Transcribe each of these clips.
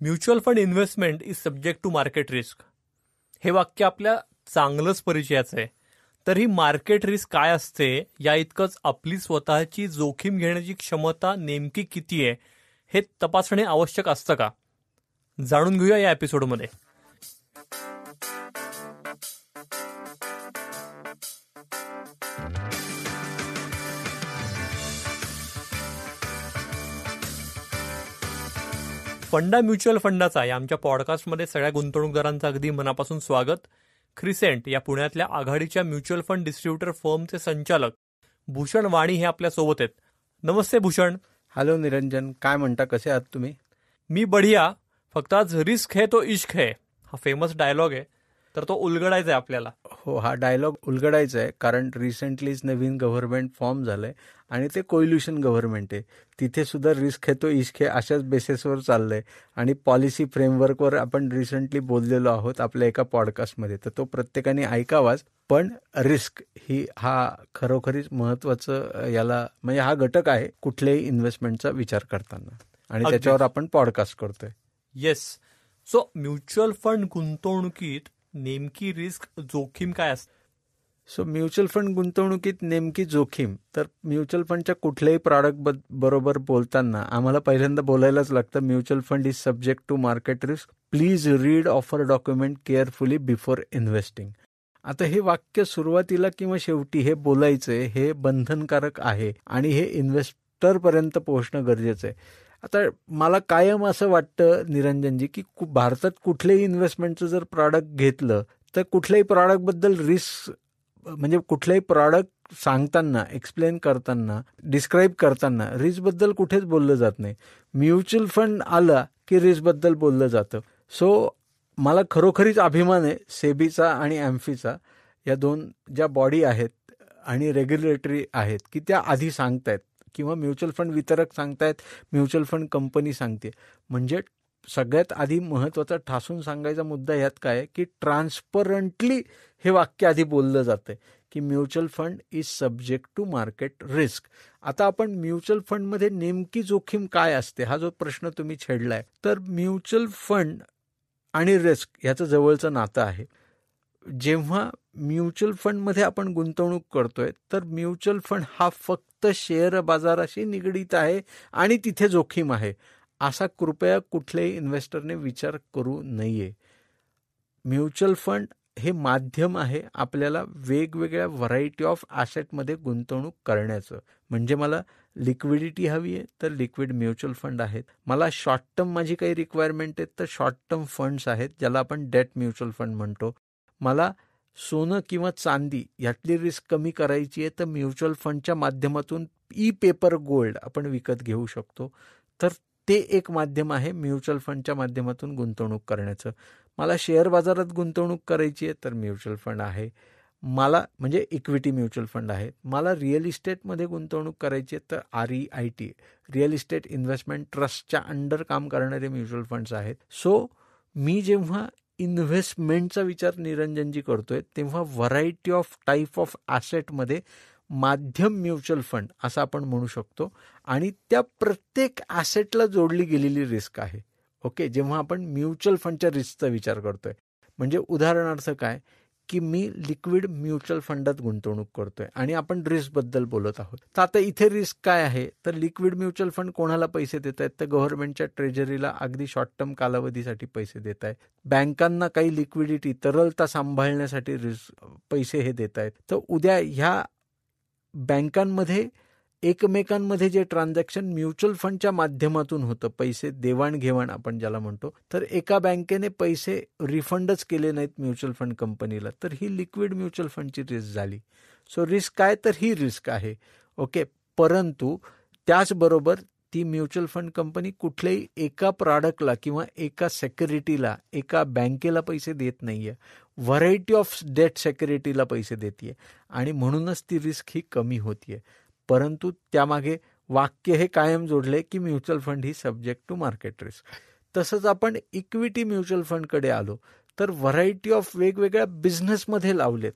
Mutual fund investment is subject to market risk. हे वाक्य आपल्या चांगलंच परिचयाचं आहे. तर ही मार्केट रिस्क काय असते या इतकंच आपली स्वतःची जोखीम घेण्याची क्षमता नेमकी किती आहे हे तपासणे आवश्यक असतं का? जाणून घेऊया या एपिसोडमध्ये. फंडा म्युच्युअल फंडाचा या आमच्या पॉडकास्टमध्ये सगळ्या गुंतवणूकदारांचं अगदी मनापासून स्वागत. क्रिसेंट या पुण्यातल्या आघाडीच्या म्युच्युअल फंड डिस्ट्रीब्युटर फर्मचे संचालक भूषण वाणी हे आपल्यासोबत आहेत. नमस्ते भूषण. हॅलो निरंजन, काय म्हणता, कसे आहात तुम्ही? मी बढिया. फक्त आज रिस्क है तो इश्क है हा फेमस डायलॉग आहे, तर तो उलगडायचा आहे आपल्याला. हो, हा डायलॉग उलगडायचा आहे कारण रिसेंटलीच नवीन गव्हर्नमेंट फॉर्म झालंय आणि ते कोइल्युशन गव्हर्नमेंट आहे. तिथे सुद्धा रिस्क है तो इश्क है अशाच बेसिसवर चाललंय आणि पॉलिसी फ्रेमवर्कवर आपण रिसेंटली बोललेलो आहोत आपल्या एका पॉडकास्टमध्ये, तर तो प्रत्येकाने ऐकावाच. पण रिस्क हा खरोखरीच महत्वाचं याला म्हणजे हा घटक आहे कुठल्याही इन्व्हेस्टमेंटचा विचार करताना आणि त्याच्यावर आपण पॉडकास्ट करतोय. येस. सो म्युच्युअल फंड गुंतवणुकीत नेमकी रिस्क जोखीम काय असते? सो म्युच्युअल फंड गुंतवणुकीत नेमकी जोखीम, तर म्युच्युअल फंडच्या कुठल्याही प्रॉडक्ट बरोबर बोलताना आम्हाला पहिल्यांदा बोलायलाच लागतं mutual fund is subject to market risk. Please read offer document carefully before investing. आता हे वाक्य सुरुवातीला किंवा शेवटी हे बोलायचंय हे बंधनकारक आहे आणि हे इन्व्हेस्टरपर्यंत पोहोचणं गरजेचं आहे. आता मला कायम असं वाटतं निरंजनजी की भारतात कुठल्याही इन्व्हेस्टमेंटचं जर प्रॉडक्ट घेतलं तर कुठल्याही प्रॉडक्टबद्दल रिस्क म्हणजे कुठल्याही प्रॉडक्ट सांगताना, एक्सप्लेन करताना, डिस्क्राईब करताना रिस्कबद्दल कुठेच बोललं जात नाही. म्युच्युअल फंड आला की रिस्कबद्दल बोललं जातं. सो मला खरोखरीच अभिमान आहे सेबीचा आणि ॲम्फीचा, या दोन ज्या बॉडी आहेत आणि रेग्युलेटरी आहेत की त्या आधी सांगतायत किंवा म्युच्युअल फंड वितरक सांगतायत, म्युच्युअल फंड कंपनी सांगते. म्हणजे सगळ्यात आधी महत्त्वाचा ठासून सांगायचा मुद्दा यात काय की ट्रान्सपरंटली हे वाक्य आधी बोललं जातंय की mutual fund is subject to market risk. आता आपण म्युच्युअल फंडमध्ये नेमकी जोखीम काय असते हा जो प्रश्न तुम्ही छेडलाय, तर म्युच्युअल फंड आणि रिस्क याचं जवळचं नातं आहे. जेव्हा म्युच्युअल फंडमध्ये आपण गुंतवणूक करतोय तर म्युच्युअल फंड हा फक्त शेअर बाजाराशी निगडीत आहे आणि तिथे जोखीम आहे असा कृपया कुठल्याही इन्व्हेस्टरने विचार करू नये. म्युच्युअल फंड हे माध्यम आहे आपल्याला वेगवेगळ्या व्हरायटी ऑफ ॲसेटमध्ये गुंतवणूक करण्याचं. म्हणजे मला लिक्विडिटी हवी आहे तर लिक्विड म्युच्युअल फंड आहेत. मला शॉर्ट टर्म माझी काही रिक्वायरमेंट आहेत तर शॉर्ट टर्म फंड्स आहेत ज्याला आपण डेट म्युच्युअल फंड म्हणतो. मला सोनं किंवा चांदी यातली रिस्क कमी करायची आहे तर म्युच्युअल फंडच्या माध्यमातून ई पेपर गोल्ड आपण विकत घेऊ शकतो. तर ते एक माध्यम आहे म्युच्युअल फंडच्या माध्यमातून गुंतवणूक करण्याचं. मला शेअर बाजारात गुंतवणूक करायची आहे तर म्युच्युअल फंड आहे. मला म्हणजे इक्विटी म्युच्युअल फंड आहे. मला रिअल इस्टेटमध्ये गुंतवणूक करायची आहे तर REIT रिअल इस्टेट इन्व्हेस्टमेंट ट्रस्टच्या अंडर काम करणारे म्युच्युअल फंड्स आहेत. सो मी जेव्हा इन्व्हेस्टमेंटचा विचार निरंजनजी करतोय तेव्हा व्हरायटी ऑफ टाईप ऑफ ॲसेटमध्ये माध्यम म्युच्युअल फंड असं आपण म्हणू शकतो आणि त्या प्रत्येक ॲसेटला जोडली गेलेली रिस्क आहे. ओके, जेव्हा आपण म्युच्युअल फंडच्या रिस्कचा विचार करतोय म्हणजे उदाहरणार्थ काय की मी लिक्विड म्युच्युअल फंडात गुंतवणूक करतोय आणि आपण रिस्कबद्दल बोलत आहोत. तर आता इथे रिस्क काय आहे तर लिक्विड म्युच्युअल फंड कोणाला पैसे देत आहेत तर गव्हर्नमेंटच्या ट्रेजरीला अगदी शॉर्ट टर्म कालावधीसाठी पैसे देत आहेत. बँकांना काही लिक्विडिटी तरलता सांभाळण्यासाठी पैसे हे देत आहेत. तर उद्या ह्या बँकांमध्ये एकमेकांमध्ये जे ट्रान्झॅक्शन म्युच्युअल फंडच्या माध्यमातून होतं, पैसे देवाणघेवाण आपण ज्याला म्हणतो, तर एका बँकेने पैसे रिफंडच केले नाहीत म्युच्युअल फंड कंपनीला तर ही लिक्विड म्युच्युअल फंडची रिस्क झाली. सो रिस्क काय तर ही रिस्क आहे. ओके, परंतु त्याचबरोबर ती म्युच्युअल फंड कंपनी कुठल्याही एका प्रॉडक्टला किंवा एका सेक्युरिटीला एका बँकेला पैसे देत नाहीये, व्हरायटी ऑफ डेट सेक्युरिटीला पैसे देते आणि म्हणूनच ती रिस्क ही कमी होतीये. परंतु त्यामागे वाक्य हे कायम जोडले की म्युच्युअल फंड ही सब्जेक्ट टू मार्केट रिस्क. तसंच आपण इक्विटी म्युच्युअल फंडकडे आलो तर व्हरायटी ऑफ वेगवेगळ्या बिझनेसमध्ये लावलेत.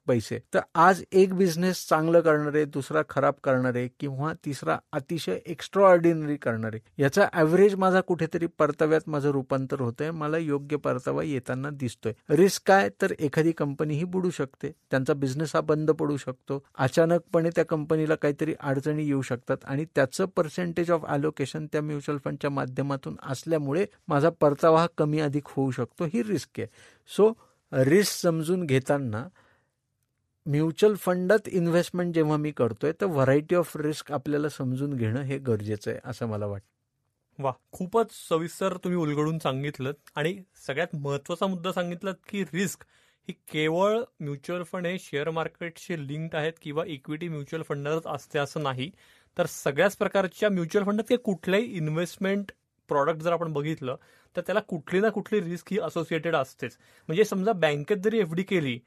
पैसे, तर आज एक बिझनेस चांगलं करणारे, दुसरा खराब करणारे किंवा तिसरा अतिशय एक्स्ट्रा ऑर्डिनरी करणारे, याचा ॲव्हरेज माझा कुठेतरी परताव्यात माझं रूपांतर होतंय, मला योग्य परतावा येताना दिसतोय. रिस्क काय, तर एखादी कंपनी ही बुडू शकते, त्यांचा बिझनेस हा बंद पडू शकतो, अचानकपणे त्या कंपनीला काहीतरी अडचणी येऊ शकतात आणि त्याचं पर्सेंटेज ऑफ ॲलोकेशन त्या म्युच्युअल फंडच्या माध्यमातून असल्यामुळे माझा परतावा हा कमी अधिक होऊ शकतो. ही रिस्क आहे. सो रिस्क समजून घेताना म्युच्युअल फंडात इन्व्हेस्टमेंट जेव्हा मी करतोय तर व्हरायटी ऑफ रिस्क आपल्याला समजून घेणं हे गरजेचं आहे असं मला वाटतं. वा, खूपच सविस्तर तुम्ही उलगडून सांगितलं आणि सगळ्यात महत्वाचा मुद्दा सांगितलात की रिस्क ही केवळ म्युच्युअल फंड हे शेअर मार्केटशी लिंक्ड आहेत किंवा इक्विटी म्युच्युअल फंडातच असते असं नाही, तर सगळ्याच प्रकारच्या म्युच्युअल फंडात काही कुठल्याही इन्व्हेस्टमेंट प्रॉडक्ट जर आपण बघितलं तर त्याला कुठली ना कुठली रिस्क ही असोसिएटेड असतेच. म्हणजे समजा बँकेत जरी एफडी केली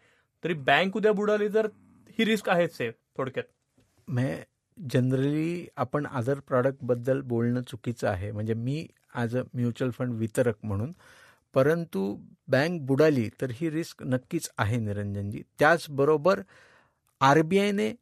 तरी बँक उद्या बुडाली तर ही रिस्क आहेच आहे थोडक्यात. जनरली आपण अदर प्रॉडक्टबद्दल बोलणं चुकीचं आहे, म्हणजे मी ॲज अ म्युच्युअल फंड वितरक म्हणून, परंतु बँक बुडाली तर ही रिस्क नक्कीच आहे निरंजनजी. त्याचबरोबर RBIने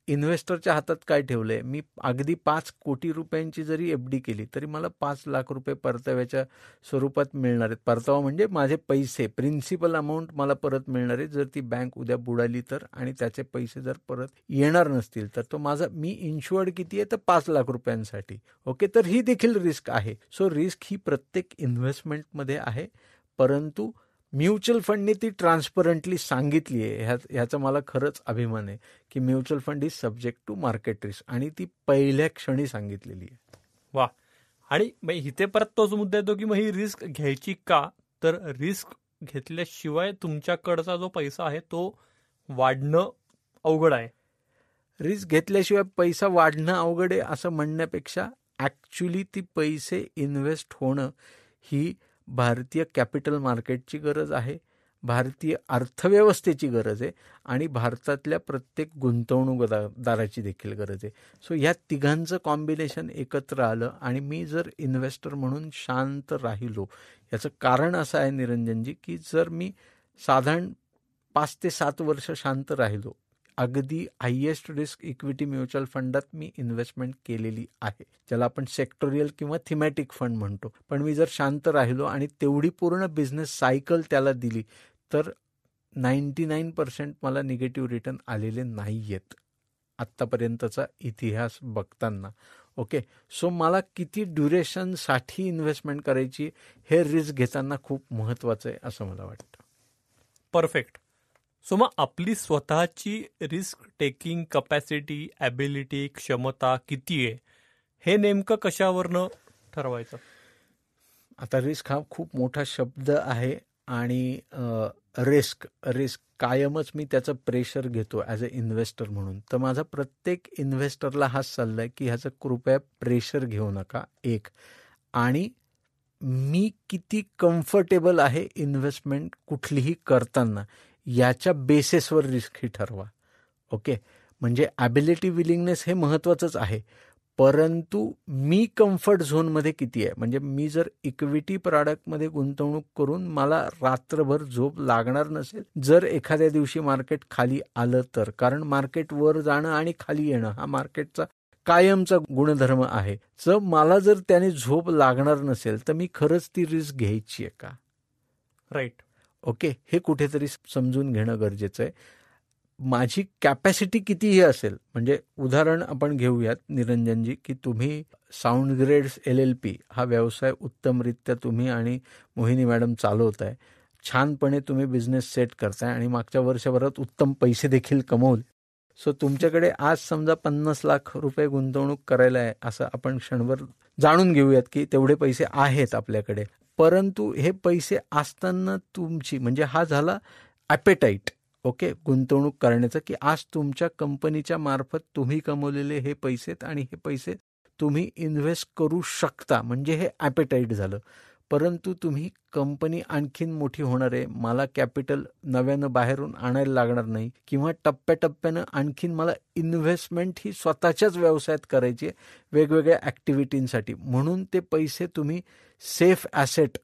इन्व्हेस्टरच्या हातात काय ठेवलंय, मी अगदी 5 कोटी रुपयांची जरी एफडी केली तरी मला 5 लाख रुपये परताव्याच्या स्वरूपात मिळणार आहेत. परतावा म्हणजे माझे पैसे, प्रिन्सिपल अमाऊंट मला परत मिळणार आहे. जर ती बँक उद्या बुडाली तर आणि त्याचे पैसे जर परत येणार नसतील तर तो माझा, मी इन्शुअर्ड किती आहे तर 5 लाख रुपयांसाठी. ओके, तर ही देखील रिस्क आहे. सो रिस्क ही प्रत्येक इन्व्हेस्टमेंटमध्ये आहे, परंतु म्युच्युअल फंडने ती ट्रान्सपरंटली सांगितली आहे. ह्याचा मला खरंच अभिमान आहे की mutual fund is subject to market risk, आणि ती पहिल्या क्षणी सांगितलेली आहे. वा, आणि इथे परत तोच मुद्दा येतो की मग ही रिस्क घ्यायची का, तर रिस्क घेतल्याशिवाय तुमच्याकडचा जो पैसा आहे तो वाढणं अवघड आहे. रिस्क घेतल्याशिवाय पैसा वाढणं अवघड आहे असं म्हणण्यापेक्षा ॲक्च्युली ती पैसे इन्व्हेस्ट होणं ही भारतीय कॅपिटल मार्केटची गरज आहे, भारतीय अर्थव्यवस्थेची गरज आहे आणि भारतातल्या प्रत्येक गुंतवणूकदाराची देखील गरज आहे. सो ह्या तिघांचं कॉम्बिनेशन एकत्र आलं आणि मी जर इन्व्हेस्टर म्हणून शांत राहिलो, याचं कारण असं आहे निरंजनजी की जर मी साधारण 5 ते 7 वर्ष शांत राहिलो, अगदी हायएस्ट रिस्क इक्विटी म्युच्युअल फंडात मी इन्व्हेस्टमेंट केलेली आहे, ज्याला आपण सेक्टोरियल किंवा थिमॅटिक फंड म्हणतो, पण मी जर शांत राहिलो आणि तेवढी पूर्ण बिझनेस सायकल त्याला दिली तर 99% मला निगेटिव्ह रिटर्न आलेले नाही आहेत आत्तापर्यंतचा इतिहास बघताना. ओके, सो मला किती ड्युरेशनसाठी इन्व्हेस्टमेंट करायची हे रिस्क घेताना खूप महत्त्वाचं आहे असं मला वाटतं. परफेक्ट. सो मग आपली स्वतःची रिस्क टेकिंग कपॅसिटी, ॲबिलिटी, क्षमता किती आहे हे नेमकं कशावरनं ठरवायचं? आता रिस्क हा खूप मोठा शब्द आहे आणि रिस्क कायमच मी त्याचं प्रेशर घेतो ॲज अ इन्व्हेस्टर म्हणून. तर माझा प्रत्येक इन्व्हेस्टरला हाच सल्ला आहे की ह्याचं कृपया प्रेशर घेऊ नका, एक. आणि मी किती कम्फर्टेबल आहे इन्व्हेस्टमेंट कुठलीही करताना याच्या बेसिसवर रिस्क ही ठरवा. ओके, म्हणजे ॲबिलिटी, विलिंगनेस हे महत्त्वाचंच आहे, परंतु मी कम्फर्ट झोनमध्ये किती आहे. म्हणजे मी जर इक्विटी प्रॉडक्टमध्ये गुंतवणूक करून मला रात्रभर झोप लागणार नसेल जर एखाद्या दिवशी मार्केट खाली आलं तर, कारण मार्केट वर जाणं आणि खाली येणं हा मार्केटचा कायमचा गुणधर्म आहे. जर मला जर त्याने झोप लागणार नसेल तर मी खरंच ती रिस्क घ्यायची आहे का? राईट. ओके, हे कुठेतरी समजून घेणं गरजेचं आहे. माझी कॅपॅसिटी कितीही असेल, म्हणजे उदाहरण आपण घेऊयात निरंजनजी की तुम्ही साऊंड ग्रेड्स LLP हा व्यवसाय उत्तमरित्या तुम्ही आणि मोहिनी मॅडम चालवताय, छानपणे तुम्ही बिझनेस सेट करताय आणि मागच्या वर्षभरात उत्तम पैसे देखील कमवले. सो तुमच्याकडे आज समजा 50 लाख रुपये गुंतवणूक करायला आहे असं आपण क्षणभर जाणून घेऊयात की तेवढे पैसे आहेत आपल्याकडे, परंतु हे पैसे असताना तुमची, म्हणजे हा झाला ॲपेटाईट, ओके, गुंतवणूक करण्याचं, की आज तुमच्या कंपनीच्या मार्फत तुम्ही कमवलेले हे पैसे आणि हे पैसे तुम्ही इन्व्हेस्ट करू शकता, म्हणजे हे ॲपेटाईट झालं. परंतु तुम्ही कंपनी आणखीन मोठी होणार आहे, मला कॅपिटल नव्यानं बाहेरून आणायला लागणार नाही किंवा टप्प्याटप्प्यानं आणखीन मला इन्व्हेस्टमेंट ही स्वतःच्याच व्यवसायात करायची आहे वेगवेगळ्या ॲक्टिव्हिटींसाठी, म्हणून ते पैसे तुम्ही सेफ ॲसेट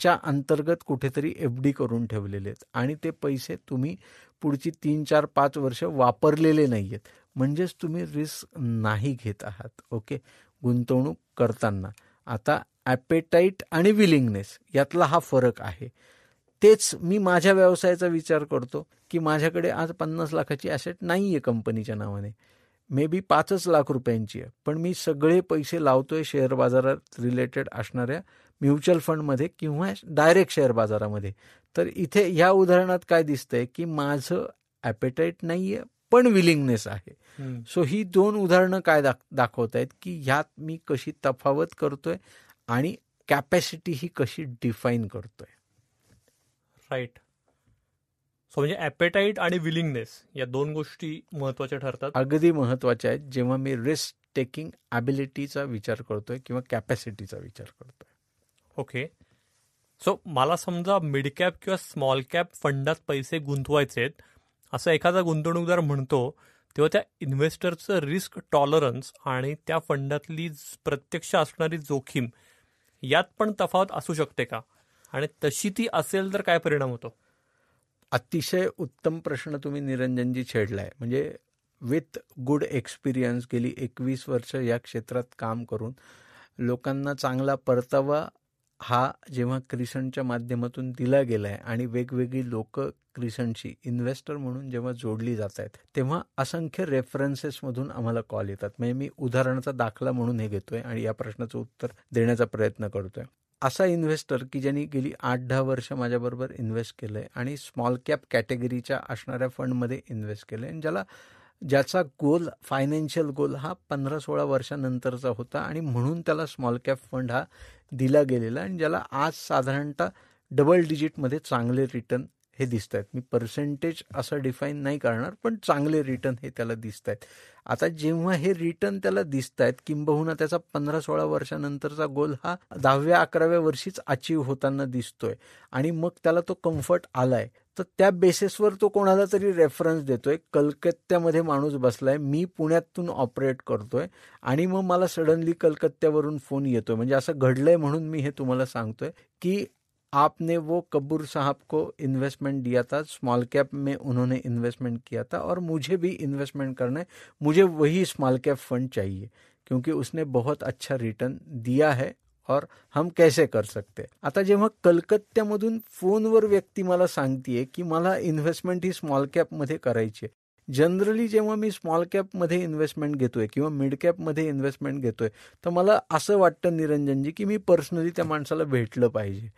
ट्रस्टच्या अंतर्गत कुठेतरी FD करून ठेवलेले आहेत आणि ते पैसे तुम्ही पुढची 3, 4, 5 वर्ष वापरलेले नाही आहेत. म्हणजेच तुम्ही रिस्क नाही घेत आहात. ओके, गुंतवणूक करताना. आता ॲपेटाईट आणि विलिंगनेस यातला हा फरक आहे. तेच मी माझ्या व्यवसायाचा विचार करतो की माझ्याकडे आज 50 लाखाची ॲसेट नाही आहे कंपनीच्या नावाने, मे बी 5 लाख रुपयांची आहे, पण मी सगळे पैसे लावतोय शेअर बाजारात रिलेटेड असणाऱ्या म्युच्युअल फंडमध्ये किंवा डायरेक्ट शेअर बाजारामध्ये. तर इथे ह्या उदाहरणात काय दिसतंय की माझं ॲपेटाईट नाही आहे पण विलिंगनेस आहे. सो ही 2 उदाहरणं काय दाखवत आहेत की ह्यात मी कशी तफावत करतोय आणि कॅपॅसिटी ही कशी डिफाईन करतोय. राईट. सो म्हणजे ॲपेटाईट आणि विलिंगनेस या 2 गोष्टी महत्वाच्या ठरतात. अगदी महत्वाच्या आहेत जेव्हा मी रिस्क टेकिंग ॲबिलिटीचा विचार करतोय किंवा कॅपॅसिटीचा विचार करतोय. ओके. सो मला समजा मिड कॅप किंवा स्मॉल कॅप फंडात पैसे गुंतवायचे आहेत असं एखादा गुंतवणूकदार म्हणतो, तेव्हा त्या इन्व्हेस्टरचं रिस्क टॉलरन्स आणि त्या फंडातली प्रत्यक्ष असणारी जोखीम यात पण तफावत असू शकते का, आणि तशी ती असेल तर काय परिणाम होतो? अतिशय उत्तम प्रश्न तुम्ही निरंजनजी छेडलाय. म्हणजे विथ गुड एक्सपिरियन्स गेली 21 वर्ष या क्षेत्रात काम करून लोकांना चांगला परतावा हा जेव्हा क्रिसंटच्या माध्यमातून दिला गेलाय आणि वेगवेगळी लोक क्रिसंटशी इन्व्हेस्टर म्हणून जेव्हा जोडली जात आहेत तेव्हा असंख्य रेफरन्सेसमधून आम्हाला कॉल येतात. म्हणजे मी उदाहरणाचा दाखला म्हणून हे घेतोय आणि या प्रश्नाचं उत्तर देण्याचा प्रयत्न करतोय. असा इन्व्हेस्टर की ज्यांनी गेली 8-10 वर्ष माझ्याबरोबर इन्व्हेस्ट केलंय आणि स्मॉल कॅप कॅटेगरीच्या असणाऱ्या फंडमध्ये इन्व्हेस्ट केलंय आणि ज्याचा गोल फायनान्शियल गोल हा 15-16 वर्षानंतरचा होता आणि म्हणून त्याला स्मॉल कॅप फंड हा दिला गेलेला आणि ज्याला आज साधारणतः डबल डिजिटमध्ये चांगले रिटर्न हे दिसत आहेत. मी पर्सेंटेज असं डिफाईन नाही करणार पण चांगले रिटर्न हे त्याला दिसत आहेत. आता जेव्हा हे रिटर्न त्याला दिसत आहेत किंबहुना त्याचा 15-16 वर्षानंतरचा गोल हा 10व्या-11व्या वर्षीच अचीव्ह होताना दिसतोय आणि मग त्याला तो कम्फर्ट आलाय, तर त्या बेसिसवर तो कोणाला तरी रेफरन्स देतोय. कलकत्त्यामध्ये माणूस बसलाय, मी पुण्यातून ऑपरेट करतोय आणि मग मला सडनली कलकत्त्यावरून फोन येतोय. म्हणजे असं घडलंय म्हणून मी हे तुम्हाला सांगतोय की आपने वो कपूर साहब को इन्वेस्टमेंट दिया था, स्मॉल कैप में उन्होंने इन्वेस्टमेंट किया था और मुझे भी इन्वेस्टमेंट करना है, मुझे वही स्मॉल कैप फंड चाहिए क्योंकि उसने बहुत अच्छा रिटर्न दिया है और हम कैसे कर सकते. आता जेव्हा कलकत्त्यामधून फोनवर व्यक्ती मला सांगतेय की मला इन्व्हेस्टमेंट ही स्मॉल कॅपमध्ये करायची आहे, जनरली जेव्हा मी स्मॉल कॅपमध्ये इन्व्हेस्टमेंट घेतोय किंवा मिड कॅपमध्ये इन्व्हेस्टमेंट घेतोय तर मला असं वाटतं निरंजनजी की मी पर्सनली त्या माणसाला भेटलं पाहिजे.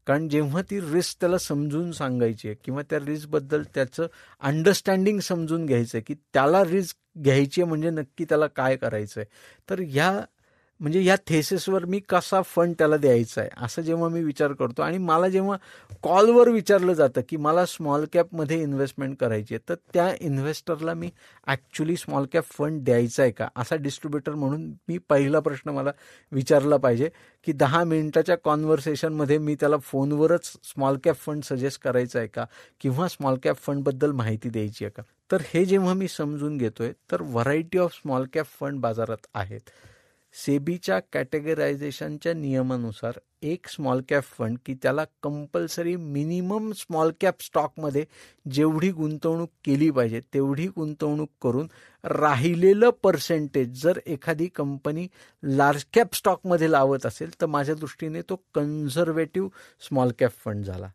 कारण जेव्हा ती रिस्क त्याला समजून सांगायची आहे किंवा त्या रिस्कबद्दल त्याचं अंडरस्टँडिंग समजून घ्यायचं आहे की त्याला रिस्क घ्यायची आहे म्हणजे नक्की त्याला काय करायचं आहे, तर या थेसिसवर मी कसा फंड त्याला द्यायचा आहे असं जेव्हा मी विचार करतो आणि मला जेव्हा कॉलवर विचारलं जातं की मला स्मॉल कॅपमध्ये इन्व्हेस्टमेंट करायची आहे तर त्या इन्व्हेस्टरला मी ॲक्च्युली स्मॉल कॅप फंड द्यायचा आहे का असा डिस्ट्रीब्युटर म्हणून मी पहिला प्रश्न मला विचारला पाहिजे की 10 मिनिटाच्या कॉन्व्हर्सेशनमध्ये मी त्याला फोनवरच स्मॉल कॅप फंड सजेस्ट करायचा आहे का किंवा स्मॉल कॅप फंडबद्दल माहिती द्यायची आहे का. तर हे जेव्हा मी समजून घेतोय तर variety of small cap fund बाजारात आहेत. सेबीच्या कॅटेगरायझेशनच्या नियमानुसार एक स्मॉल कॅप फंड की त्याला कंपल्सरी मिनिमम स्मॉल कॅप स्टॉकमध्ये जेवढी गुंतवणूक केली पाहिजे तेवढी गुंतवणूक करून राहिलेलं पर्सेंटेज जर एखादी कंपनी लार्ज कॅप स्टॉकमध्ये लावत असेल तर माझ्या दृष्टीने तो कन्झर्वेटिव्ह स्मॉल कॅप फंड झाला.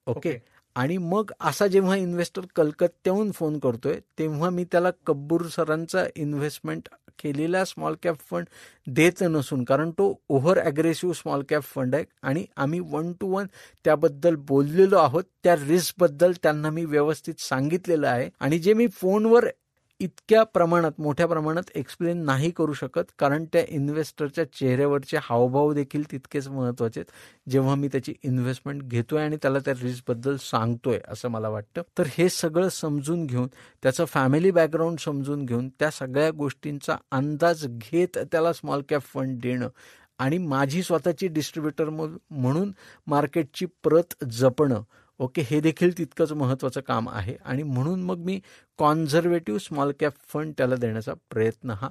ओके. आणि मग असा जेव्हा इन्व्हेस्टर कलकत्त्याहून फोन करतोय तेव्हा मी त्याला कब्बूर सरांचा इन्व्हेस्टमेंट केलेला स्मॉल कॅप फंड देत नसून, कारण तो over aggressive small cap fund आहे आणि आम्ही 1 to 1 त्याबद्दल बोललेलो आहोत. त्या रिस्कबद्दल त्यांना मी व्यवस्थित सांगितलेलं आहे आणि जे मी फोनवर इतक्या प्रमाणात मोठ्या प्रमाणात एक्सप्लेन नाही करू शकत कारण त्या इन्व्हेस्टरच्या चेहऱ्यावरचे हावभाव देखील तितकेच महत्त्वाचे आहेत जेव्हा मी त्याची इन्व्हेस्टमेंट घेतोय आणि त्याला त्या रिस्कबद्दल सांगतोय असं मला वाटतं. तर हे सगळं समजून घेऊन त्याचं फॅमिली बॅकग्राऊंड समजून घेऊन त्या सगळ्या गोष्टींचा अंदाज घेत त्याला स्मॉल कॅप फंड देणं आणि माझी स्वतःची डिस्ट्रीब्युटर म्हणून मार्केटची प्रत जपणं, ओके, हे देखील तितकंच महत्त्वाचं काम आहे आणि म्हणून मग मी कॉन्झर्वेटिव्ह स्मॉल कॅप फंड त्याला देण्याचा प्रयत्न हा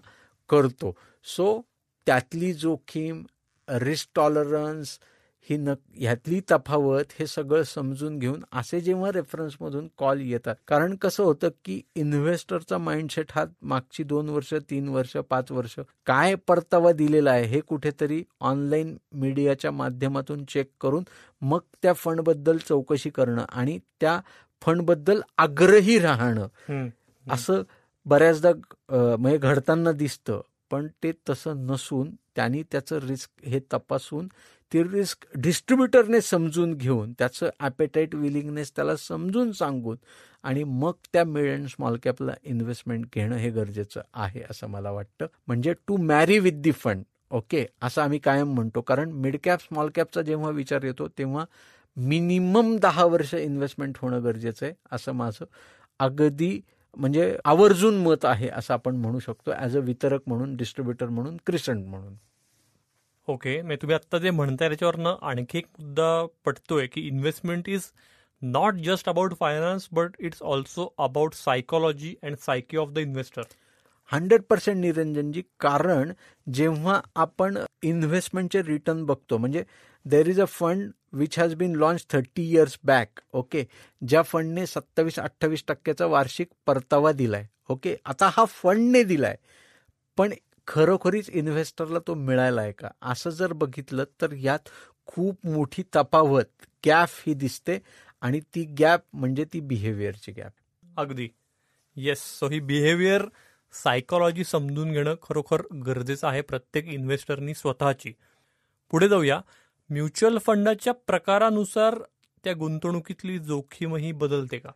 करतो. सो त्यातली जोखीम, रिस्क टॉलरन्स ह्यातली तफावत हे सगळं समजून घेऊन असे जेव्हा रेफरन्समधून कॉल येतात, कारण कसं होतं की इन्व्हेस्टरचा माइंडसेट हा मागची 2 वर्ष 3 वर्ष 5 वर्ष काय परतावा दिलेला आहे हे कुठेतरी ऑनलाईन मीडियाच्या माध्यमातून चेक करून मग त्या फंडबद्दल चौकशी करणं आणि त्या फंडबद्दल आग्रही राहणं असं बऱ्याचदा म्हणजे घडताना दिसतं. पण ते तसं नसून त्यांनी त्याचं रिस्क हे तपासून ती रिस्क डिस्ट्रीब्युटरने समजून घेऊन त्याचं ॲपेटाईट विलिंगनेस त्याला समजून सांगून आणि मग त्या मिड अँड स्मॉल कॅपला इन्व्हेस्टमेंट घेणं हे गरजेचं आहे असं मला वाटतं. म्हणजे to marry with the fund, okay, असं आम्ही कायम म्हणतो. कारण मिड कॅप स्मॉल कॅपचा जेव्हा विचार येतो तेव्हा मिनिमम 10 वर्ष इन्व्हेस्टमेंट होणं गरजेचं आहे असं माझं अगदी म्हणजे आवर्जून मत आहे असं आपण म्हणू शकतो ॲज अ वितरक म्हणून, डिस्ट्रीब्युटर म्हणून, क्रिसंट म्हणून. ओके, म्हणजे तुम्ही आत्ता जे म्हणताय त्याच्यावरनं आणखी एक मुद्दा पटतोय की investment is not just about finance but it's also about psychology and psyche of the investor. 100% Niranjanji. कारण जेव्हा आपण इन्व्हेस्टमेंटचे रिटर्न बघतो, म्हणजे there is a fund which has been launch 30 years back, okay, ज्या फंडने 27-28% वार्षिक परतावा दिलाय, ओके. आता हा फंडने दिलाय, पण खरोखरीच इन्व्हेस्टरला तो मिळाला आहे का असं जर बघितलं तर यात खूप मोठी तफावत गॅप ही दिसते आणि ती गॅप म्हणजे ती बिहेवियरची गॅप. अगदी येस. सो ही बिहेवियर सायकोलॉजी समजून घेणं खरोखर गरजेचं आहे प्रत्येक इन्व्हेस्टरनी स्वतःची. पुढे जाऊया. म्युच्युअल फंडाच्या प्रकारानुसार त्या गुंतवणुकीतली जोखीमही बदलते का?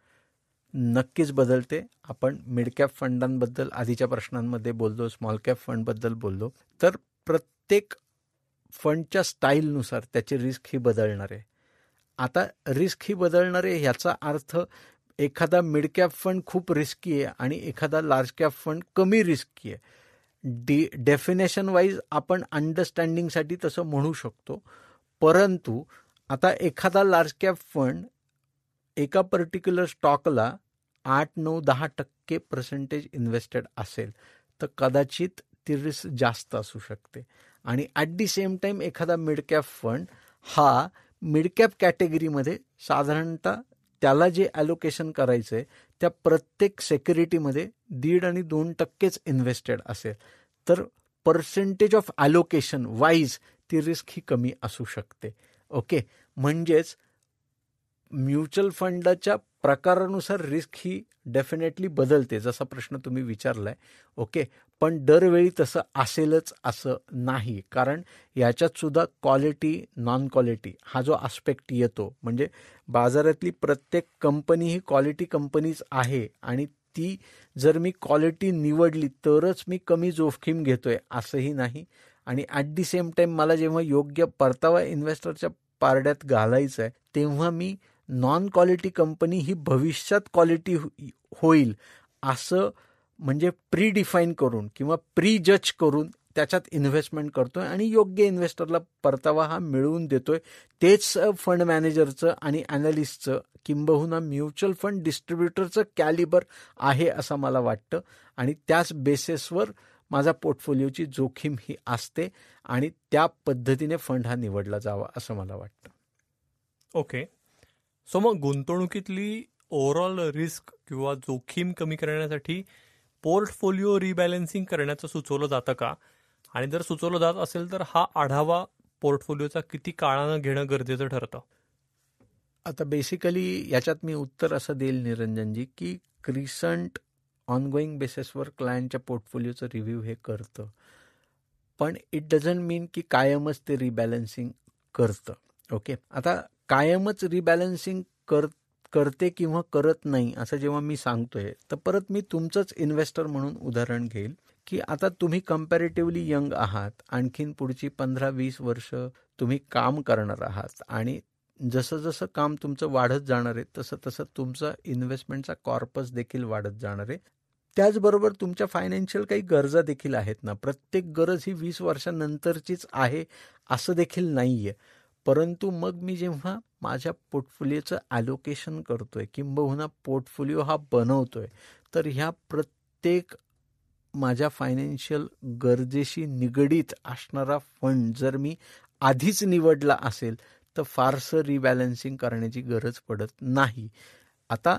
नक्कीच बदलते. आपण मिड कॅप फंडांबद्दल आधीच्या प्रश्नांमध्ये बोललो, स्मॉल कॅप फंडबद्दल बोललो, तर प्रत्येक फंडच्या स्टाईलनुसार त्याची रिस्क ही बदलणार आहे. आता रिस्क ही बदलणार आहे ह्याचा अर्थ एखादा मिड कॅप फंड खूप रिस्की आहे आणि एखादा लार्ज कॅप फंड कमी रिस्की आहे. डेफिनेशन वाईज आपण अंडरस्टँडिंगसाठी तसं म्हणू शकतो. परंतु आता एखादा लार्ज कॅप फंड एका पर्टिक्युलर स्टॉकला 8-9-10% इन्व्हेस्टेड असेल तर कदाचित ती रिस्क जास्त असू शकते. आणि ॲट दी सेम टाईम एखादा मिड कॅप फंड हा मिड कॅप कॅटेगरीमध्ये साधारणतः त्याला जे ॲलोकेशन करायचं आहे त्या प्रत्येक सेक्युरिटीमध्ये 1.5 आणि 2% इन्व्हेस्टेड असेल तर पर्सेंटेज ऑफ ॲलोकेशन वाईज ती रिस्क ही कमी असू शकते. ओके, म्हणजेच म्युच्युअल फंडाच्या प्रकारानुसार रिस्क ही डेफिनेटली बदलते जसा प्रश्न तुम्ही विचारलाय. ओके, पण दरवेळी तसं असेलच असं नाही. कारण याच्यात सुद्धा क्वालिटी नॉन क्वालिटी हा जो आस्पेक्ट येतो, म्हणजे बाजारातली प्रत्येक कंपनी ही क्वालिटी कंपनीच आहे आणि ती जर मी क्वालिटी निवडली तरच मी कमी जोखीम घेतोय असंही नाही. आणि ॲट दी सेम टाईम मला जेव्हा योग्य परतावा इन्व्हेस्टरच्या पारड्यात घालायचं आहे तेव्हा मी नॉन क्वालिटी कंपनी ही भविष्यात क्वालिटी होईल असं म्हणजे प्री डिफाईन करून किंवा प्री जज करून त्याच्यात इन्व्हेस्टमेंट करतोय आणि योग्य इन्व्हेस्टरला परतावा हा मिळवून देतोय. तेच फंड मॅनेजरचं आणि ॲनालिस्टचं किंबहुना म्युच्युअल फंड डिस्ट्रीब्युटरचं कॅलिबर आहे असं मला वाटतं. आणि त्याच बेसिसवर माझा पोर्टफोलिओची जोखीम ही असते आणि त्या पद्धतीने फंड हा निवडला जावा असं मला वाटतं. ओके, सो मग गुंतवणुकीतली ओव्हरऑल रिस्क किंवा जोखीम कमी करण्यासाठी पोर्टफोलिओ रिबॅलन्सिंग करण्याचं सुचवलं जातं का? आणि जर सुचवलं जात असेल तर हा आढावा पोर्टफोलिओचा किती काळानं घेणं गरजेचं ठरतं? आता बेसिकली याच्यात मी उत्तर असं देईल निरंजनजी की क्रिसंट ऑनगोईंग बेसिसवर क्लायंटच्या पोर्टफोलिओचं रिव्ह्यू हे करतं, पण इट डझंट मीन की कायमच ते रिबॅलन्सिंग करतं. ओके, आता कायमच रिबॅलन्सिंग करते किंवा करत नाही असं जेव्हा मी सांगतोय तर परत मी तुमचंच इन्व्हेस्टर म्हणून उदाहरण घेईल की आता तुम्ही कम्पॅरेटिव्हली यंग आहात, आणखीन पुढची 15-20 वर्ष तुम्ही काम करणार आहात आणि जसं जसं काम तुमचं वाढत जाणार आहे तसं तसं तुमचा इन्व्हेस्टमेंटचा कॉर्पस देखील वाढत जाणार आहे. त्याचबरोबर तुमच्या फायनान्शियल काही गरजा देखील आहेत ना. प्रत्येक गरज ही 20 वर्षानंतरचीच आहे असं देखील नाही आहे. परंतु मग मी जेव्हा माझ्या पोर्टफोलिओचं ॲलोकेशन करतोय किंबहुना पोर्टफोलिओ हा बनवतोय तर ह्या प्रत्येक माझ्या फायनान्शियल गरजेशी निगडीत असणारा फंड जर मी आधीच निवडला असेल तर फारसं रिबॅलन्सिंग करण्याची गरज पडत नाही. आता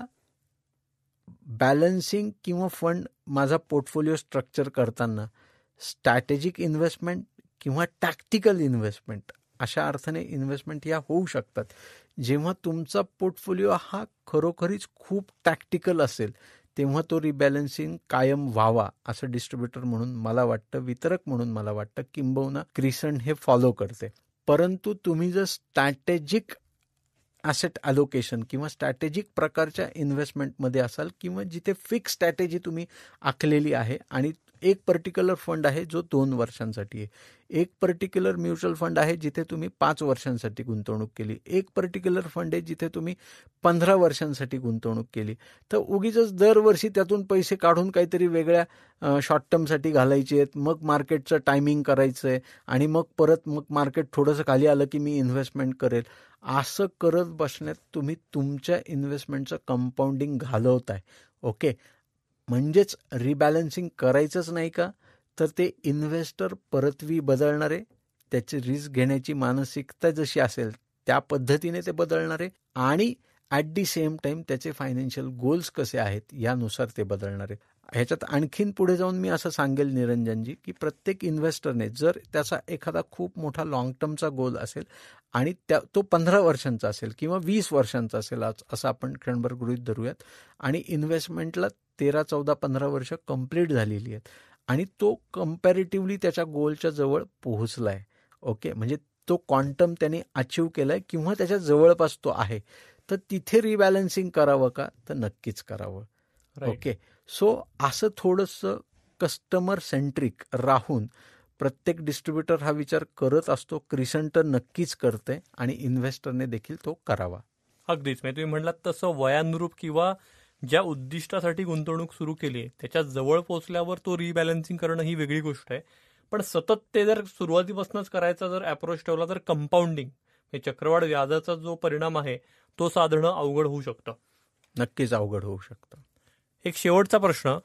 बॅलन्सिंग किंवा फंड माझा पोर्टफोलिओ स्ट्रक्चर करताना स्ट्रॅटेजिक इन्व्हेस्टमेंट किंवा टॅक्टिकल इन्व्हेस्टमेंट अशा अर्थाने इन्व्हेस्टमेंट या होऊ शकतात. जेव्हा तुमचा पोर्टफोलिओ हा खरोखरीच खूप टॅक्टिकल असेल तेव्हा तो रिबॅलन्सिंग कायम व्हावा असं डिस्ट्रीब्युटर म्हणून मला वाटतं, वितरक म्हणून मला वाटतं, किंबहुना क्रिसंट हे फॉलो करते. परंतु तुम्ही जर स्ट्रॅटेजिक ॲसेट ॲलोकेशन किंवा स्ट्रॅटेजिक प्रकारच्या इन्व्हेस्टमेंटमध्ये असाल किंवा जिथे फिक्स स्ट्रॅटेजी तुम्ही आखलेली आहे आणि एक पर्टिक्युलर फंड आहे जो 2 वर्षांसाठी आहे, एक पर्टिक्युलर म्युच्युअल फंड आहे जिथे तुम्ही 5 वर्षांसाठी गुंतवणूक केली, एक पर्टिक्युलर फंड आहे जिथे तुम्ही 15 वर्षांसाठी गुंतवणूक केली, तर उगीच दरवर्षी त्यातून पैसे काढून काहीतरी वेगळ्या शॉर्ट टर्मसाठी घालायचे आहेत, मग मार्केटचं टायमिंग करायचं आहे आणि मग परत मग मार्केट थोडंसं खाली आलं की मी इन्व्हेस्टमेंट करेल, असं करत बसण्यात तुम्ही तुमच्या इन्व्हेस्टमेंटचं कंपाऊंडिंग घालवताय. ओके, म्हणजेच रिबॅलन्सिंग करायचंच नाही का, तर ते इन्व्हेस्टर परतवी बदलणारे, त्याची रिस्क घेण्याची मानसिकता जशी असेल त्या पद्धतीने ते बदलणारे आणि ॲट दी सेम टाईम त्याचे फायनान्शियल गोल्स कसे आहेत यानुसार ते बदलणारे. ह्याच्यात आणखीन पुढे जाऊन मी असं सांगेल निरंजनजी की प्रत्येक इन्व्हेस्टरने जर त्याचा एखादा खूप मोठा लॉंग टर्मचा गोल असेल आणि तो 15 वर्षांचा असेल किंवा 20 वर्षांचा असेल असं आपण क्षणभर गृहीत धरूयात आणि इन्व्हेस्टमेंटला 13, 14, 15 वर्ष कंप्लीट झालेली आहेत आणि तो कम्पॅरेटिव्हली त्याच्या गोलच्या जवळ पोहोचला आहे. ओके, म्हणजे तो क्वांटम त्याने अचीव केला आहे किंवा त्याच्या जवळपास तो आहे, तर तिथे रिबॅलन्सिंग करावं का, तर नक्कीच करावं. ओके, सो असं थोडंसं कस्टमर सेंट्रिक राहून प्रत्येक डिस्ट्रीब्युटर हा विचार करत असतो. क्रिसंट नक्कीच करते आणि इन्व्हेस्टरने देखील तो करावा. अगदीच, म्हणजे तुम्ही म्हटलात तसं वयानुरूप किंवा ज्या उद्दिष्टासाठी गुंतवणूक सुरू केली आहे त्याच्या जवळ पोहोचल्यावर तो रिबॅलन्सिंग करणं ही वेगळी गोष्ट आहे. पण सतत ते जर सुरुवातीपासूनच करायचा जर अप्रोच ठेवला तर कंपाऊंडिंग हे चक्रवाढ व्याजाचा जो परिणाम आहे तो साधणं अवघड होऊ शकतं. नक्कीच अवघड होऊ शकतं. एक शेवटचा प्रश्न,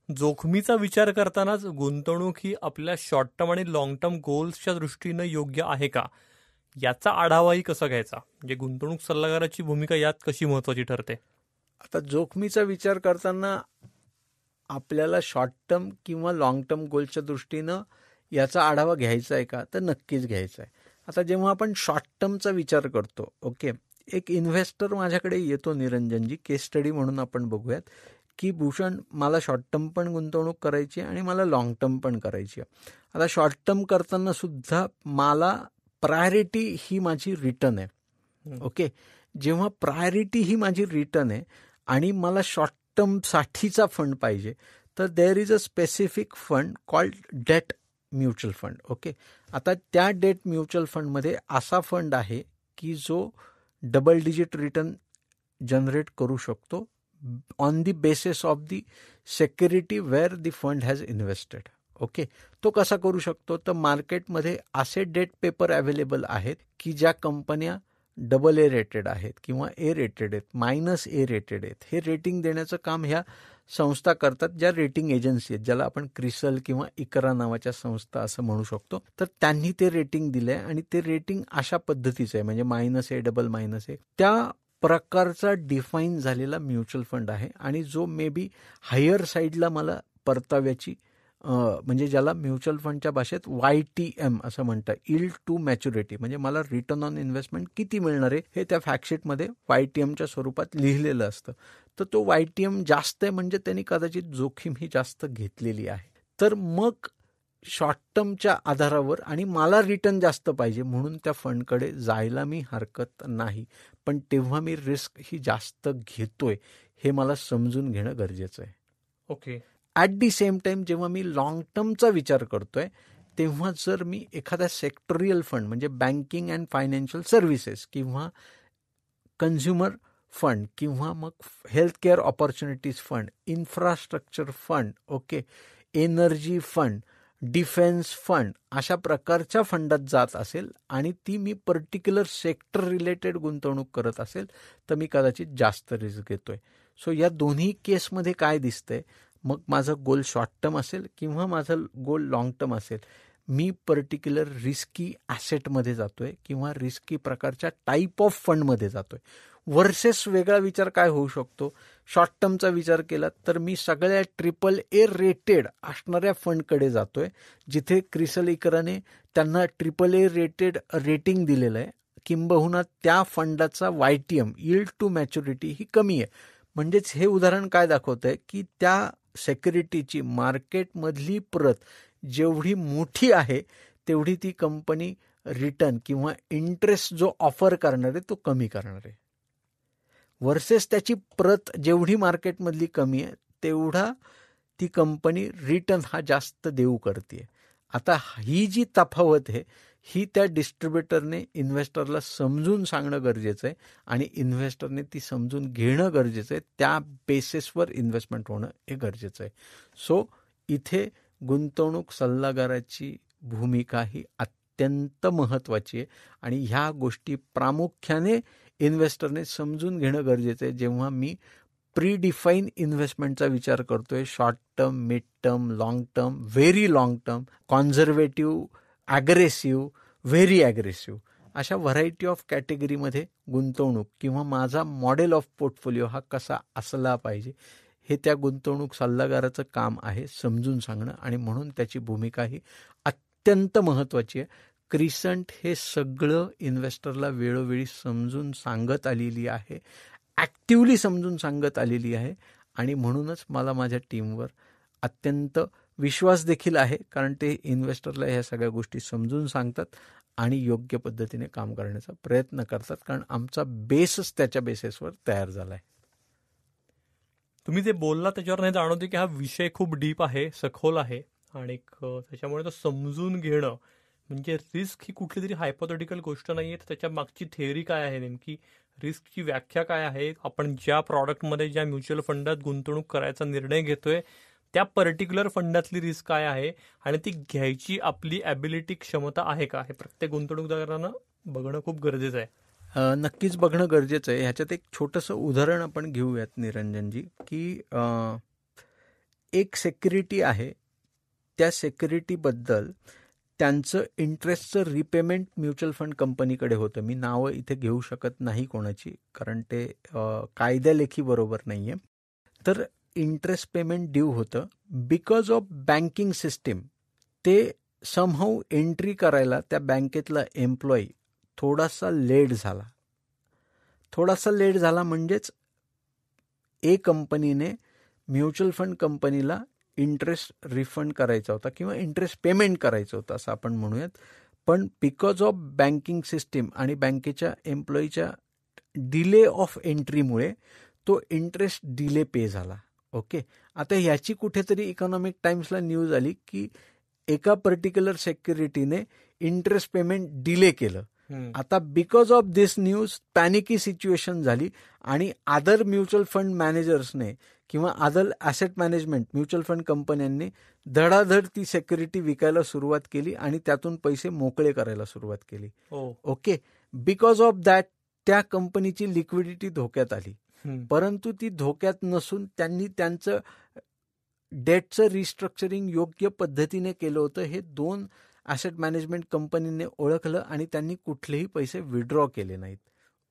जोखमीचा विचार करतानाच गुंतवणूक ही आपल्या शॉर्ट टर्म आणि लॉंग टर्म गोल्सच्या दृष्टीनं योग्य आहे का, याचा आढावाही कसा घ्यायचा, म्हणजे गुंतवणूक सल्लागाराची भूमिका यात कशी महत्वाची ठरते? आता जोखमीचा विचार करताना आपल्याला शॉर्ट टर्म किंवा लॉंग टर्म गोलच्या दृष्टीनं याचा आढावा घ्यायचा आहे का, तर नक्कीच घ्यायचा आहे. आता जेव्हा आपण शॉर्ट टर्मचा विचार करतो, ओके, एक इन्व्हेस्टर माझ्याकडे येतो निरंजनजी, केस स्टडी म्हणून आपण बघूयात की भूषण मला शॉर्ट टर्म पण गुंतवणूक करायची आणि मला लॉंग टर्म पण करायची आहे. आता शॉर्ट टर्म करताना सुद्धा मला प्रायोरिटी ही माझी रिटर्न आहे. ओके, जेव्हा प्रायोरिटी ही माझी रिटर्न आहे आणि मला शॉर्ट टर्मसाठीचा फंड पाहिजे तर there is a specific fund called debt mutual fund. Okay, आता त्या डेट म्युच्युअल फंडमध्ये असा फंड आहे की जो डबल डिजिट रिटर्न जनरेट करू शकतो on the basis of the security where the fund has invested. Okay, तो कसा करू शकतो, तर मार्केटमध्ये असे डेट पेपर अवेलेबल आहेत की ज्या कंपन्या AA रेटेड आहेत किंवा A रेटेड आहेत, -A रेटेड आहेत. हे रेटिंग देण्याचं काम ह्या संस्था करतात, ज्या रेटिंग एजन्सी आहेत, ज्याला आपण क्रिसल किंवा इकरा नावाच्या संस्था असं म्हणू शकतो. तर त्यांनी ते रेटिंग दिलं आहे आणि ते रेटिंग अशा पद्धतीचं आहे, म्हणजे -A, AA, त्या प्रकारचा डिफाईन झालेला म्युच्युअल फंड आहे आणि जो मे बी हायर साईडला मला परताव्याची म्हणजे ज्याला म्युच्युअल फंडच्या भाषेत YTM असं म्हणतात, यील्ड टू मॅच्युरिटी, म्हणजे मला रिटर्न ऑन इन्व्हेस्टमेंट किती मिळणार आहे हे त्या फॅक्टशीटमध्ये YTMच्या स्वरूपात लिहिलेलं असतं. तर तो YTM जास्त आहे म्हणजे त्यांनी कदाचित जोखीम ही जास्त घेतलेली आहे. तर मग शॉर्ट टर्मच्या आधारावर आणि मला रिटर्न जास्त पाहिजे म्हणून त्या फंडकडे जायला मी हरकत नाही, पण तेव्हा मी रिस्क ही जास्त घेतोय हे मला समजून घेणं गरजेचं आहे. Okay, at the same time जेव्हा मी लॉंग टर्मचा विचार करतोय तेव्हा जर मी एखादा सेक्टोरियल फंड म्हणजे बँकिंग अँड फायनान्शियल सर्व्हिसेस किंवा कन्झ्युमर फंड किंवा मग health care opportunities fund, infrastructure fund, okay, energy fund, defence fund अशा प्रकारच्या फंडात जात असेल आणि ती मी पर्टिक्युलर सेक्टर रिलेटेड गुंतवणूक करत असेल तर मी कदाचित जास्त रिस्क घेतोय. सो या दोन्ही केसमध्ये काय दिसतंय, मग माझं गोल शॉर्ट टर्म असेल किंवा माझं गोल लॉंग टर्म असेल, मी पर्टिक्युलर रिस्की ॲसेटमध्ये जातोय किंवा रिस्की प्रकारच्या टाईप ऑफ फंडमध्ये जातोय. वर्सेस वेगळा विचार काय होऊ शकतो, शॉर्ट टर्मचा विचार केला तर मी सगळ्या AAA रेटेड असणाऱ्या फंडकडे जातोय, जिथे क्रिसल इकराने त्यांना AAA रेटेड रेटिंग दिलेलं आहे, किंबहुना त्या फंडाचा YTM यील्ड टू मॅच्युरिटी ही कमी आहे. म्हणजेच हे उदाहरण काय दाखवत आहे की त्या सेक्युरिटीची मार्केटमधली प्रत जेवढी मोठी आहे तेवढी ती कंपनी रिटर्न किंवा इंटरेस्ट जो ऑफर करणार आहे तो कमी करणार आहे. वर्सेस त्याची प्रत जेवढी मार्केटमधली कमी आहे तेवढा ती कंपनी रिटर्न हा जास्त देऊ करते. आता ही जी तफावत आहे ही त्या डिस्ट्रीब्युटरने इन्व्हेस्टरला समजून सांगणं गरजेचं आहे आणि इन्व्हेस्टरने ती समजून घेणं गरजेचं आहे. त्या बेसिसवर इन्व्हेस्टमेंट होणं हे गरजेचं आहे. सो इथे गुंतवणूक सल्लागाराची भूमिका ही अत्यंत महत्त्वाची आहे आणि ह्या गोष्टी प्रामुख्याने इन्व्हेस्टरने समजून घेणं गरजेचं आहे. जेव्हा मी प्रीडिफाईन इन्व्हेस्टमेंटचा विचार करतोय, short term, mid term, long term, very long term, conservative, aggressive, very aggressive, अशा व्हरायटी ऑफ कॅटेगरीमध्ये गुंतवणूक किंवा माझा मॉडेल ऑफ पोर्टफोलिओ हा कसा असला पाहिजे हे त्या गुंतवणूक सल्लागाराचं काम आहे समजून सांगणं, आणि म्हणून त्याची भूमिका ही अत्यंत महत्त्वाची आहे. क्रिसंट हे सगळं इन्व्हेस्टरला वेळोवेळी समजून सांगत आलेली आहे, ॲक्टिवली समजून सांगत आलेली आहे, आणि म्हणूनच मला माझ्या टीमवर अत्यंत विश्वास देखील आहे, कारण ते इन्व्हेस्टरला ह्या सगळ्या गोष्टी समजून सांगतात आणि योग्य पद्धतीने काम करण्याचा प्रयत्न करतात, कारण आमचा बेसच त्याच्या बेसिसवर तयार झाला आहे. तुम्ही जे बोलला त्याच्यावर नाही जाणवते की हा विषय खूप डीप आहे, सखोल आहे, आणि त्याच्यामुळे तो समजून घेणं म्हणजे रिस्क ही कुठली तरी हायपोथेटिकल गोष्ट नाही आहे, तर त्याच्या मागची थेअरी काय आहे, नेमकी रिस्कची व्याख्या काय आहे, आपण ज्या प्रॉडक्टमध्ये ज्या म्युच्युअल फंडात गुंतवणूक करायचा निर्णय घेतोय त्या पर्टिक्युलर फंडातली रिस्क काय आहे आणि ती घ्यायची आपली ॲबिलिटी, क्षमता आहे का, हे प्रत्येक गुंतवणूकदारांना बघणं खूप गरजेचं आहे. नक्कीच बघणं गरजेचं आहे. ह्याच्यात एक छोटंसं उदाहरण आपण घेऊयात निरंजनजी, की एक सेक्युरिटी आहे, त्या सेक्युरिटीबद्दल त्यांचं इंटरेस्टचं रिपेमेंट म्युच्युअल फंड कंपनीकडे होतं. मी नावं इथे घेऊ शकत नाही कोणाची, कारण ते कायद्यालेखी बरोबर नाही आहे. तर इंटरेस्ट पेमेंट ड्यू होतं. बिकॉज ऑफ बँकिंग सिस्टीम ते समहाऊ एंट्री करायला त्या बँकेतला एम्प्लॉई थोडासा लेट झाला म्हणजेच कंपनीने म्युच्युअल फंड कंपनीला इंटरेस्ट रिफंड करायचा होता किंवा इंटरेस्ट पेमेंट करायचं होतं असं आपण म्हणूयात. पण बिकॉज ऑफ बँकिंग सिस्टीम आणि बँकेच्या एम्प्लॉईच्या डिले ऑफ एंट्रीमुळे तो इंटरेस्ट डिले पे झाला. ओके, आता ह्याची कुठेतरी इकॉनॉमिक टाइम्सला न्यूज आली की एका पर्टिक्युलर सेक्युरिटीने इंटरेस्ट पेमेंट डिले केलं. आता because of this news panicky situation झाली आणि अदर म्युच्युअल फंड मॅनेजर्सने किंवा other asset management mutual fund कंपन्यांनी धडाधड ती सेक्युरिटी विकायला सुरुवात केली आणि त्यातून पैसे मोकळे करायला सुरुवात केली. ओके, बिकॉज ऑफ दॅट त्या कंपनीची लिक्विडिटी धोक्यात आली. परंतु ती धोक्यात नसून त्यांनी त्यांचं डेटचं रिस्ट्रक्चरिंग योग्य पद्धतीने केलं होतं. हे दोन ॲसेट मॅनेजमेंट कंपनीने ओळखलं आणि त्यांनी कुठलेही पैसे विड्रॉ केले नाहीत.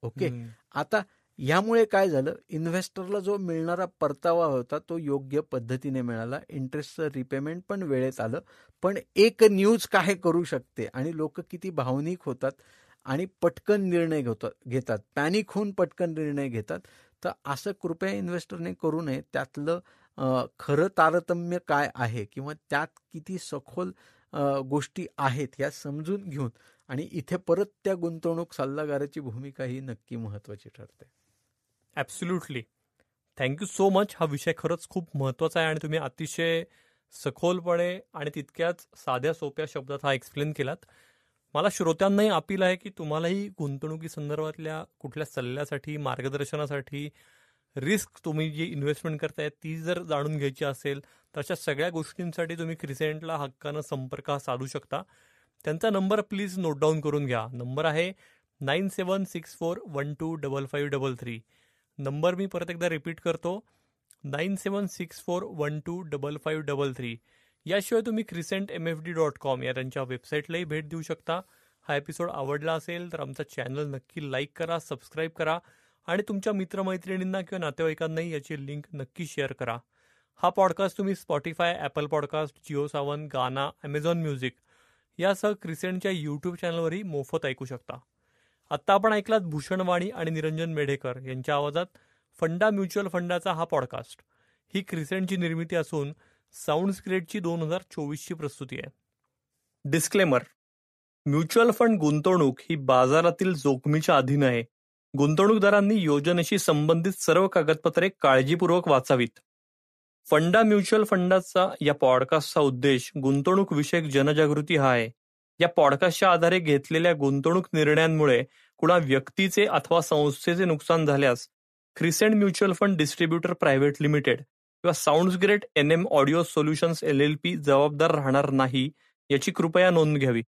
ओके, आता यामुळे काय झालं, इन्व्हेस्टरला जो मिळणारा परतावा होता तो योग्य पद्धतीने मिळाला, इंटरेस्टचं रिपेमेंट पण वेळेत आलं. पण एक न्यूज काय करू शकते आणि लोक किती भावनिक होतात आणि पटकन निर्णय घेतात, पॅनिक होऊन पटकन निर्णय घेतात. तर असं कृपया इन्व्हेस्टरने करू नये. त्यातलं खरं तारतम्य काय आहे किंवा त्यात किती सखोल गोष्टी आहेत या समजून घेऊन, आणि इथे परत त्या गुंतवणूक सल्लागाराची भूमिका ही नक्की महत्त्वाची ठरते. Absolutely, thank you so much. हा विषय खरंच खूप महत्त्वाचा आहे आणि तुम्ही अतिशय सखोलपणे आणि तितक्याच साध्या सोप्या शब्दात हा एक्सप्लेन केलात. मला श्रोत्यांनाही अपील आहे की तुम्हालाही गुंतवणुकी संदर्भातल्या कुठल्या सल्ल्यासाठी, मार्गदर्शनासाठी, रिस्क तुम्ही जी इन्व्हेस्टमेंट करताय ती जर जाणून घ्यायची असेल तर अशा सगळ्या गोष्टींसाठी तुम्ही क्रिसेंटला हक्कानं संपर्क साधू शकता. त्यांचा नंबर प्लीज नोट डाऊन करून घ्या. नंबर आहे 9764125533. नंबर मी परत एकदा रिपीट करतो, 9764125533. याशिवाय तुम्ही crescentmfd.com या त्यांच्या वेबसाईटलाही भेट देऊ शकता. हा एपिसोड आवडला असेल तर आमचा चॅनल नक्की लाईक करा, सबस्क्राईब करा आणि तुमच्या मित्रमैत्रिणींना किंवा नातेवाईकांनाही याची लिंक नक्की शेअर करा. हा पॉडकास्ट तुम्ही Spotify, Apple podcast, Jio Saavn, गाना, ॲमेझॉन म्युझिक यासह क्रिसेंटच्या यूट्यूब चॅनलवरही मोफत ऐकू शकता. आत्ता आपण ऐकलात भूषण वाणी आणि निरंजन मेढेकर यांच्या आवाजात फंडा म्युच्युअल फंडाचा हा पॉडकास्ट. ही क्रिसेंटची निर्मिती असून साऊंड्स ग्रेडची 2024ची प्रस्तुती आहे. डिस्क्लेमर: म्युच्युअल फंड गुंतवणूक ही बाजारातील जोखमीच्या अधीन आहे. गुंतवणूकदारांनी योजनेशी संबंधित सर्व कागदपत्रे काळजीपूर्वक वाचावीत. फंडा म्युच्युअल फंडाचा या पॉडकास्टचा उद्देश गुंतवणूक विषयक जनजागृती हा आहे. या पॉडकास्टच्या आधारे घेतलेल्या गुंतवणूक निर्णयांमुळे कुणा व्यक्तीचे अथवा संस्थेचे नुकसान झाल्यास Crescent mutual fund distributor private limited किंवा sounds grade NM audio solutions LLP जबाबदार राहणार नाही, याची कृपया नोंद घ्यावी.